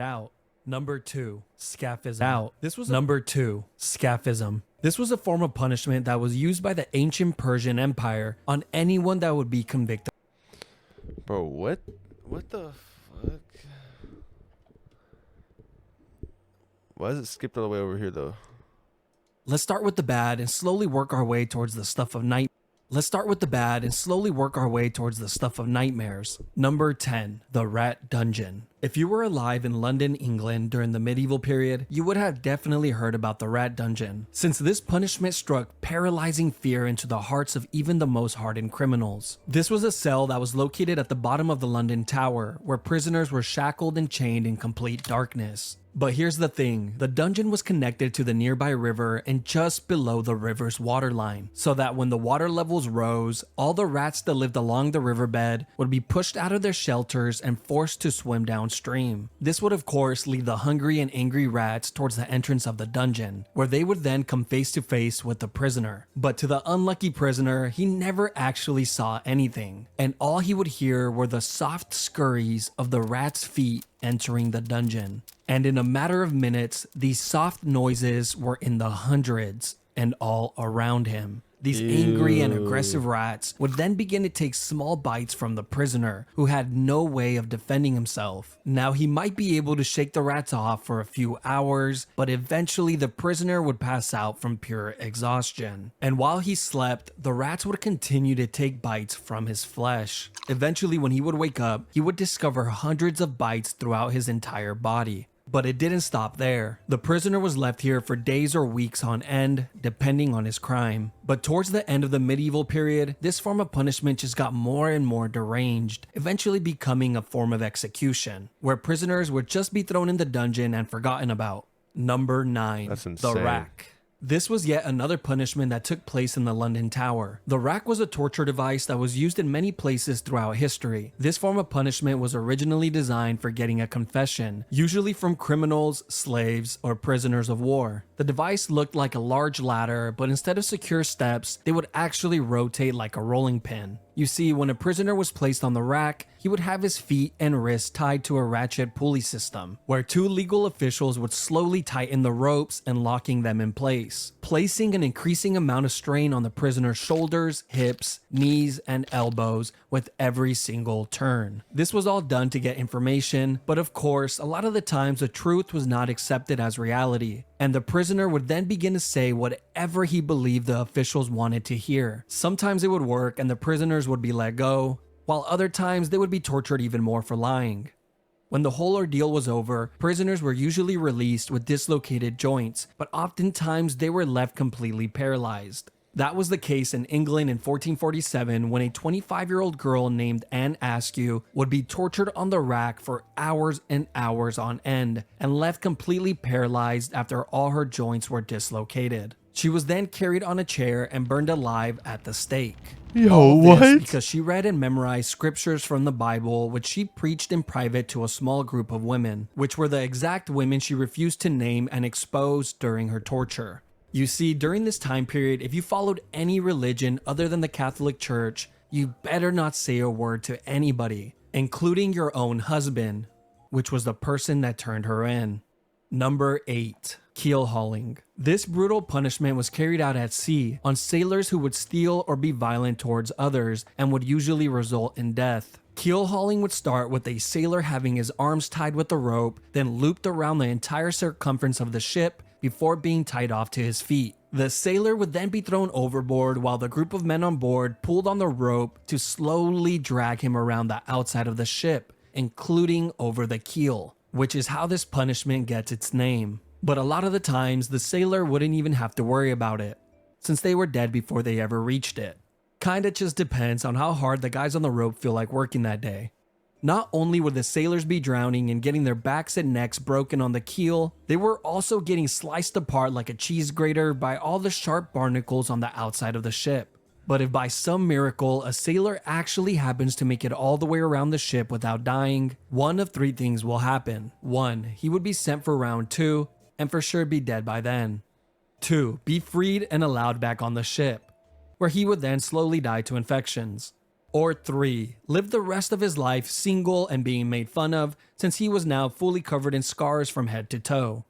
out. Number 2, scaphism. Out. This was number 2, scaphism. This was a form of punishment that was used by the ancient Persian Empire on anyone that would be convicted. Bro, what? What the fuck? Why is it skipped all the way over here though? Let's start with the bad and slowly work our way towards the stuff of night. Let's start with the bad and slowly work our way towards the stuff of nightmares. Number 10, the Rat Dungeon. If you were alive in London, England during the medieval period, you would have definitely heard about the Rat Dungeon, since this punishment struck paralyzing fear into the hearts of even the most hardened criminals. This was a cell that was located at the bottom of the London Tower, where prisoners were shackled and chained in complete darkness. But here's the thing, the dungeon was connected to the nearby river and just below the river's waterline, so that when the water levels rose, all the rats that lived along the riverbed would be pushed out of their shelters and forced to swim downstream. This would of course lead the hungry and angry rats towards the entrance of the dungeon, where they would then come face to face with the prisoner. But to the unlucky prisoner, he never actually saw anything, and all he would hear were the soft scurries of the rats' feet entering the dungeon. And in a matter of minutes, these soft noises were in the hundreds and all around him. These angry and aggressive rats would then begin to take small bites from the prisoner, who had no way of defending himself. Now he might be able to shake the rats off for a few hours, but eventually the prisoner would pass out from pure exhaustion. And while he slept, the rats would continue to take bites from his flesh. Eventually, when he would wake up, he would discover hundreds of bites throughout his entire body. But it didn't stop there. The prisoner was left here for days or weeks on end, depending on his crime. But towards the end of the medieval period, this form of punishment just got more and more deranged, eventually becoming a form of execution, where prisoners would just be thrown in the dungeon and forgotten about. Number 9, That's the insane. rack. This was yet another punishment that took place in the London Tower. The rack was a torture device that was used in many places throughout history. This form of punishment was originally designed for getting a confession, usually from criminals, slaves, or prisoners of war. The device looked like a large ladder, but instead of secure steps, they would actually rotate like a rolling pin. You see, when a prisoner was placed on the rack, he would have his feet and wrists tied to a ratchet pulley system, where 2 legal officials would slowly tighten the ropes and locking them in place, placing an increasing amount of strain on the prisoner's shoulders, hips, knees, and elbows with every single turn. This was all done to get information, but of course, a lot of the times the truth was not accepted as reality, and the prisoner would then begin to say whatever he believed the officials wanted to hear. Sometimes it would work and the prisoners would be let go, while other times they would be tortured even more for lying. When the whole ordeal was over, prisoners were usually released with dislocated joints, but oftentimes they were left completely paralyzed. That was the case in England in 1447 when a 25-year-old girl named Anne Askew would be tortured on the rack for hours and hours on end and left completely paralyzed after all her joints were dislocated. She was then carried on a chair and burned alive at the stake. Yo, This what? because she read and memorized scriptures from the Bible, which she preached in private to a small group of women, which were the exact women she refused to name and expose during her torture. You see, during this time period, if you followed any religion other than the Catholic Church, you better not say a word to anybody, including your own husband, which was the person that turned her in. Number 8, keel hauling. This brutal punishment was carried out at sea on sailors who would steal or be violent towards others and would usually result in death. Keel hauling would start with a sailor having his arms tied with a rope, then looped around the entire circumference of the ship before being tied off to his feet. The sailor would then be thrown overboard while the group of men on board pulled on the rope to slowly drag him around the outside of the ship, including over the keel, which is how this punishment gets its name. But a lot of the times, the sailor wouldn't even have to worry about it, since they were dead before they ever reached it. Kinda just depends on how hard the guys on the rope feel like working that day. Not only would the sailors be drowning and getting their backs and necks broken on the keel, they were also getting sliced apart like a cheese grater by all the sharp barnacles on the outside of the ship. But if by some miracle a sailor actually happens to make it all the way around the ship without dying, one of 3 things will happen. 1, he would be sent for round 2, and for sure be dead by then. 2, be freed and allowed back on the ship, where he would then slowly die to infections. Or 3. Live the rest of his life single and being made fun of since he was now fully covered in scars from head to toe.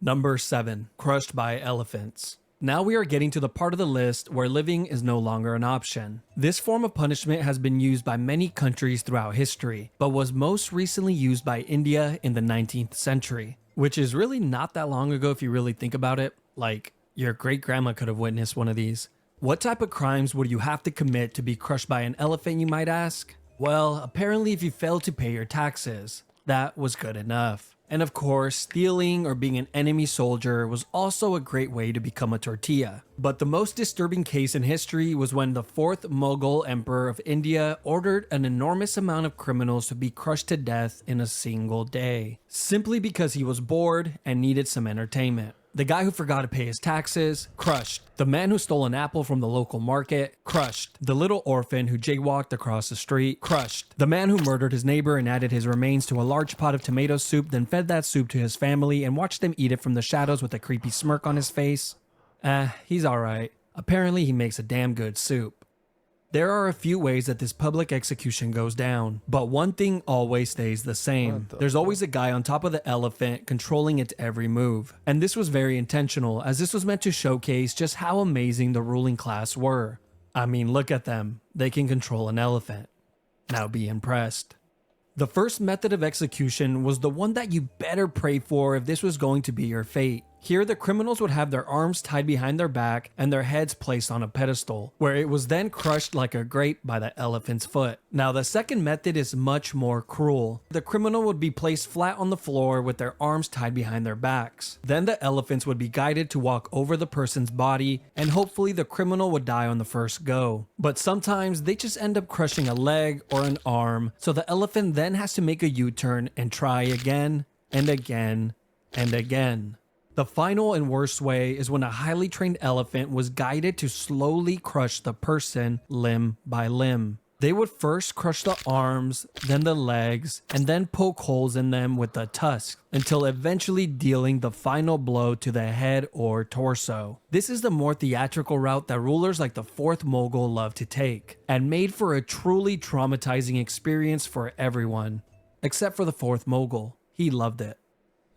Number 7. Crushed by elephants. Now we are getting to the part of the list where living is no longer an option. This form of punishment has been used by many countries throughout history, but was most recently used by India in the 19th century. Which is really not that long ago if you really think about it. Like, your great-grandma could have witnessed one of these. What type of crimes would you have to commit to be crushed by an elephant, you might ask? Well, apparently if you failed to pay your taxes, that was good enough. And of course, stealing or being an enemy soldier was also a great way to become a tortilla. But the most disturbing case in history was when the 4th Mughal Emperor of India ordered an enormous amount of criminals to be crushed to death in a single day, simply because he was bored and needed some entertainment. The guy who forgot to pay his taxes, crushed. The man who stole an apple from the local market, crushed. The little orphan who jaywalked across the street, crushed. The man who murdered his neighbor and added his remains to a large pot of tomato soup, then fed that soup to his family and watched them eat it from the shadows with a creepy smirk on his face. He's alright. Apparently he makes a damn good soup. There are a few ways that this public execution goes down, but one thing always stays the same. There's always a guy on top of the elephant controlling its every move. And this was very intentional, as this was meant to showcase just how amazing the ruling class were. I mean, look at them. They can control an elephant. Now be impressed. The first method of execution was the one that you better pray for if this was going to be your fate. Here, the criminals would have their arms tied behind their back and their heads placed on a pedestal, where it was then crushed like a grape by the elephant's foot. Now, the second method is much more cruel. The criminal would be placed flat on the floor with their arms tied behind their backs. Then the elephants would be guided to walk over the person's body, and hopefully the criminal would die on the first go. But sometimes they just end up crushing a leg or an arm, so the elephant then has to make a U-turn and try again and again and again. The final and worst way is when a highly trained elephant was guided to slowly crush the person limb by limb. They would first crush the arms, then the legs, and then poke holes in them with the tusk, until eventually dealing the final blow to the head or torso. This is the more theatrical route that rulers like the 4th Mughal love to take, and made for a truly traumatizing experience for everyone. Except for the 4th Mughal. He loved it.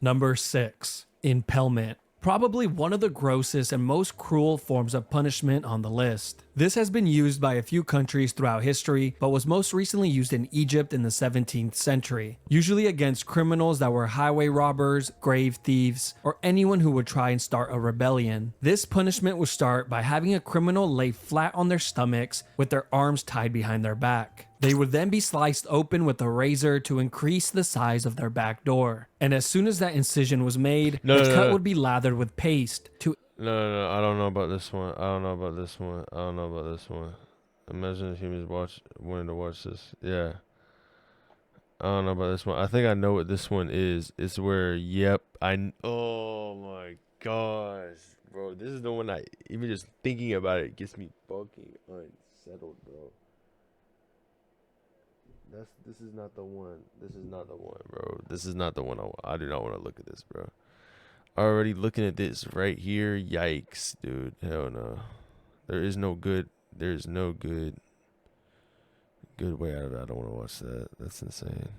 Number 6. Impalement. Probably one of the grossest and most cruel forms of punishment on the list. This has been used by a few countries throughout history, but was most recently used in Egypt in the 17th century, usually against criminals that were highway robbers, grave thieves, or anyone who would try and start a rebellion. This punishment would start by having a criminal lay flat on their stomachs with their arms tied behind their back. They would then be sliced open with a razor to increase the size of their back door. And as soon as that incision was made, the cut would be lathered with paste to... No, I don't know about this one. I don't know about this one. Imagine if humans wanted to watch this. Yeah. I don't know about this one. I think I know what this one is. It's where, oh my gosh. Bro, this is the one even just thinking about it gets me fucking unsettled, bro. This is not the one. This is not the one, bro. This is not the one I do not want to look at this, bro. Already looking at this right here. Yikes, dude. Hell no. There's no good way out of it. I don't want to watch that. That's insane.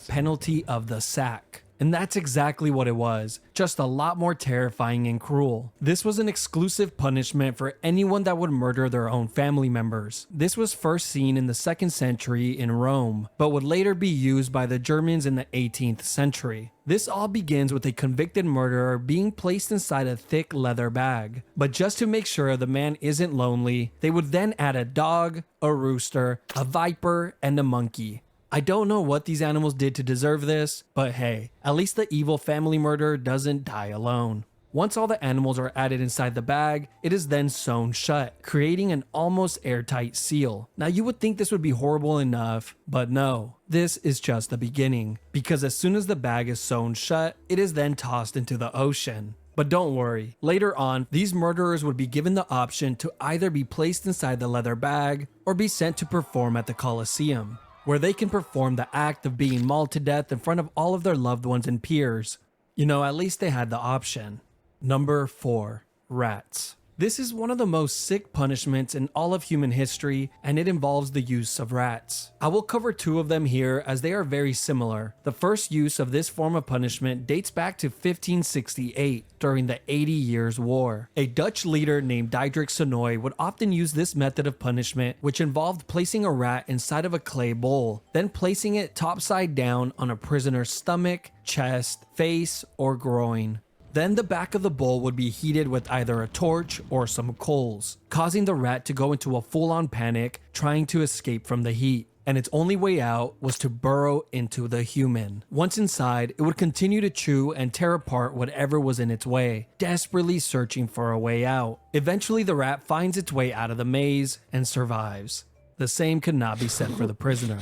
Penalty of the sack. And that's exactly what it was, just a lot more terrifying and cruel. This was an exclusive punishment for anyone that would murder their own family members. This was first seen in the 2nd century in Rome, but would later be used by the Germans in the 18th century. This all begins with a convicted murderer being placed inside a thick leather bag. But just to make sure the man isn't lonely, they would then add a dog, a rooster, a viper, and a monkey. I don't know what these animals did to deserve this, but hey, at least the evil family murderer doesn't die alone. Once all the animals are added inside the bag, it is then sewn shut, creating an almost airtight seal. Now you would think this would be horrible enough, but no, this is just the beginning, because as soon as the bag is sewn shut, it is then tossed into the ocean. But don't worry, later on, these murderers would be given the option to either be placed inside the leather bag or be sent to perform at the Colosseum, where they can perform the act of being mauled to death in front of all of their loved ones and peers. You know, at least they had the option. Number 4. Rats. This is one of the most sick punishments in all of human history, and it involves the use of rats. I will cover two of them here as they are very similar. The first use of this form of punishment dates back to 1568 during the 80 Years' War. A Dutch leader named Diederik Sonoy would often use this method of punishment, which involved placing a rat inside of a clay bowl, then placing it topside down on a prisoner's stomach, chest, face, or groin. Then the back of the bowl would be heated with either a torch or some coals, causing the rat to go into a full-on panic, trying to escape from the heat. And its only way out was to burrow into the human. Once inside, it would continue to chew and tear apart whatever was in its way, desperately searching for a way out. Eventually, the rat finds its way out of the maze and survives. The same could not be said for the prisoner.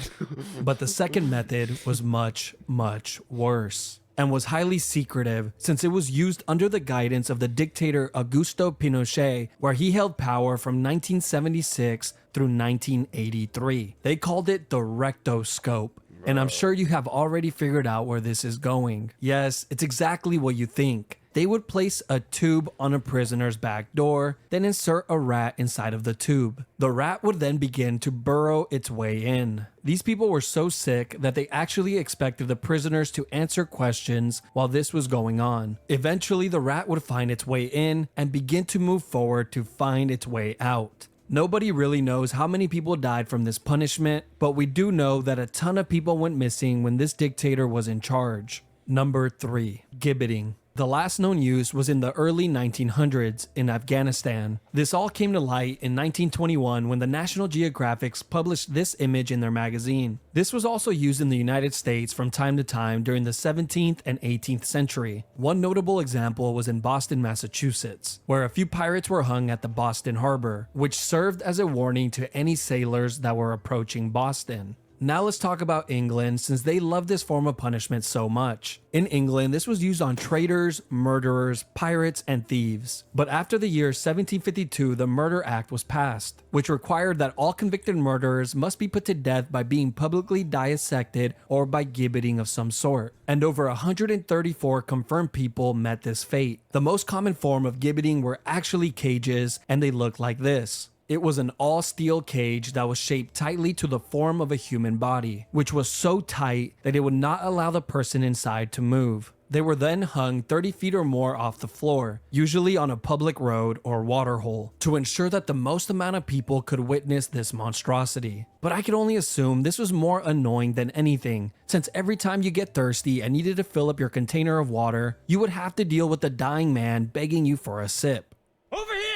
But the second method was much, much worse, and was highly secretive since it was used under the guidance of the dictator Augusto Pinochet, where he held power from 1976 through 1983. They called it the rectoscope, and I'm sure you have already figured out where this is going. Yes, it's exactly what you think. They would place a tube on a prisoner's back door, then insert a rat inside of the tube. The rat would then begin to burrow its way in. These people were so sick that they actually expected the prisoners to answer questions while this was going on. Eventually, the rat would find its way in and begin to move forward to find its way out. Nobody really knows how many people died from this punishment, but we do know that a ton of people went missing when this dictator was in charge. Number 3. Gibbeting. The last known use was in the early 1900s in Afghanistan. This all came to light in 1921 when the National Geographic published this image in their magazine. This was also used in the United States from time to time during the 17th and 18th century. One notable example was in Boston, Massachusetts, where a few pirates were hung at the Boston Harbor, which served as a warning to any sailors that were approaching Boston. Now let's talk about England, since they love this form of punishment so much. In England, this was used on traitors, murderers, pirates, and thieves. But after the year 1752, the Murder Act was passed, which required that all convicted murderers must be put to death by being publicly dissected or by gibbeting of some sort. And over 134 confirmed people met this fate. The most common form of gibbeting were actually cages, and they looked like this. It was an all-steel cage that was shaped tightly to the form of a human body, which was so tight that it would not allow the person inside to move. They were then hung 30 feet or more off the floor, usually on a public road or waterhole, to ensure that the most amount of people could witness this monstrosity. But I can only assume this was more annoying than anything, since every time you get thirsty and needed to fill up your container of water, you would have to deal with a dying man begging you for a sip. Over here!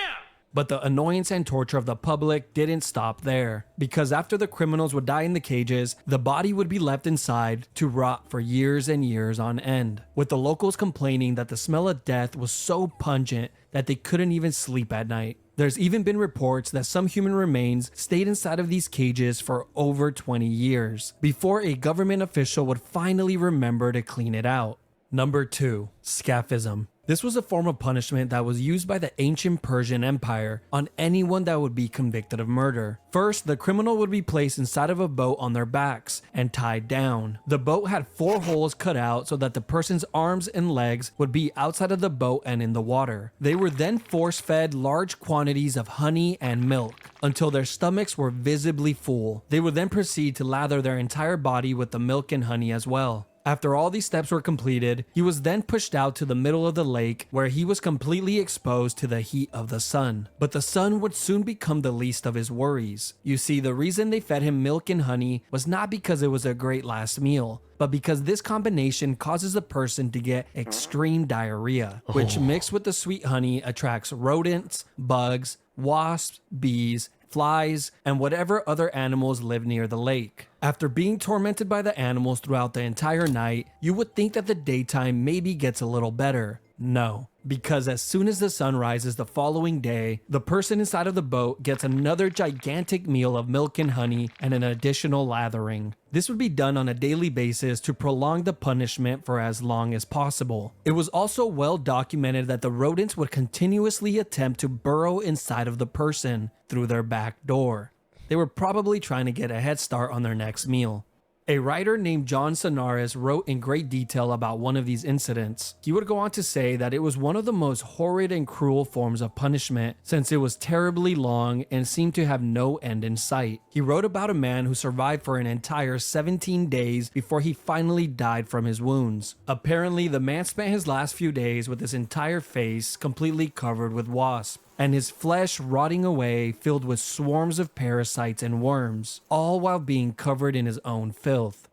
But the annoyance and torture of the public didn't stop there, because after the criminals would die in the cages, the body would be left inside to rot for years and years on end, with the locals complaining that the smell of death was so pungent that they couldn't even sleep at night. There's even been reports that some human remains stayed inside of these cages for over 20 years, before a government official would finally remember to clean it out. Number 2. Scaphism. This was a form of punishment that was used by the ancient Persian Empire on anyone that would be convicted of murder. First, the criminal would be placed inside of a boat on their backs and tied down. The boat had 4 holes cut out so that the person's arms and legs would be outside of the boat and in the water. They were then force-fed large quantities of honey and milk until their stomachs were visibly full. They would then proceed to lather their entire body with the milk and honey as well. After all these steps were completed, he was then pushed out to the middle of the lake where he was completely exposed to the heat of the sun. But the sun would soon become the least of his worries. You see, the reason they fed him milk and honey was not because it was a great last meal, but because this combination causes the person to get extreme diarrhea, which mixed with the sweet honey attracts rodents, bugs, wasps, bees, flies, and whatever other animals live near the lake. After being tormented by the animals throughout the entire night, you would think that the daytime maybe gets a little better. No, because as soon as the sun rises the following day, the person inside of the boat gets another gigantic meal of milk and honey and an additional lathering. This would be done on a daily basis to prolong the punishment for as long as possible. It was also well documented that the rodents would continuously attempt to burrow inside of the person through their back door. They were probably trying to get a head start on their next meal. A writer named John Sonaris wrote in great detail about one of these incidents. He would go on to say that it was one of the most horrid and cruel forms of punishment since it was terribly long and seemed to have no end in sight. He wrote about a man who survived for an entire 17 days before he finally died from his wounds. Apparently, the man spent his last few days with his entire face completely covered with wasps, and his flesh rotting away filled with swarms of parasites and worms, all while being covered in his own filth.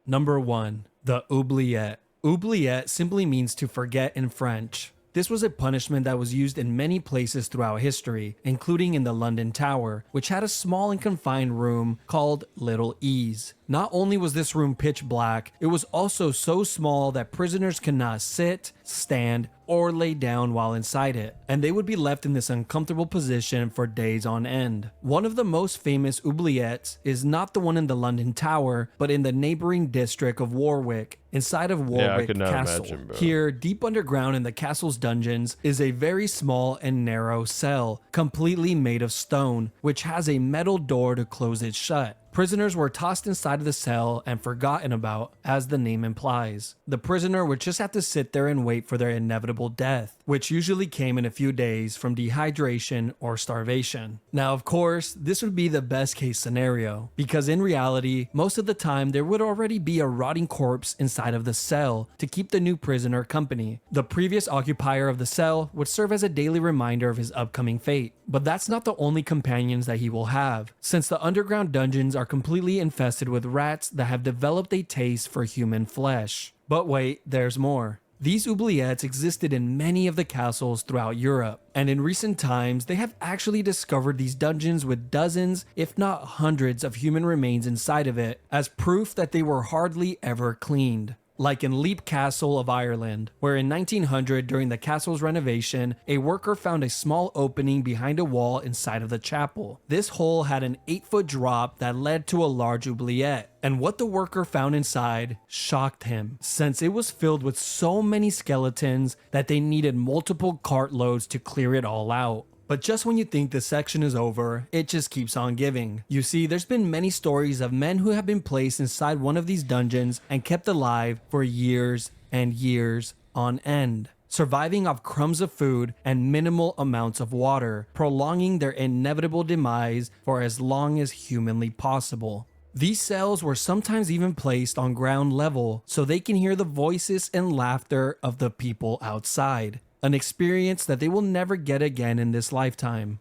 Number 1. The oubliette. Oubliette simply means to forget in French. This was a punishment that was used in many places throughout history, including in the London Tower, which had a small and confined room called Little Ease. Not only was this room pitch black, it was also so small that prisoners could not sit, stand, or lay down while inside it, and they would be left in this uncomfortable position for days on end. One of the most famous oubliettes is not the one in the London Tower, but in the neighboring district of Warwick, inside of Warwick Castle. Imagine, bro. Here, deep underground in the castle's dungeons, is a very small and narrow cell, completely made of stone, which has a metal door to close it shut. Prisoners were tossed inside of the cell and forgotten about, as the name implies. The prisoner would just have to sit there and wait for their inevitable death, which usually came in a few days from dehydration or starvation. Now, of course, this would be the best case scenario, because in reality, most of the time there would already be a rotting corpse inside of the cell to keep the new prisoner company. The previous occupier of the cell would serve as a daily reminder of his upcoming fate. But that's not the only companions that he will have, since the underground dungeons are completely infested with rats that have developed a taste for human flesh. But wait, there's more. These oubliettes existed in many of the castles throughout Europe, and in recent times they have actually discovered these dungeons with dozens, if not hundreds, of human remains inside of it, as proof that they were hardly ever cleaned. Like in Leap Castle of Ireland, where in 1900 during the castle's renovation, a worker found a small opening behind a wall inside of the chapel. This hole had an 8-foot drop that led to a large oubliette, and what the worker found inside shocked him, since it was filled with so many skeletons that they needed multiple cartloads to clear it all out. But just when you think this section is over, it just keeps on giving. You see, there's been many stories of men who have been placed inside one of these dungeons and kept alive for years and years on end, surviving off crumbs of food and minimal amounts of water, prolonging their inevitable demise for as long as humanly possible. These cells were sometimes even placed on ground level so they can hear the voices and laughter of the people outside. An experience that they will never get again in this lifetime.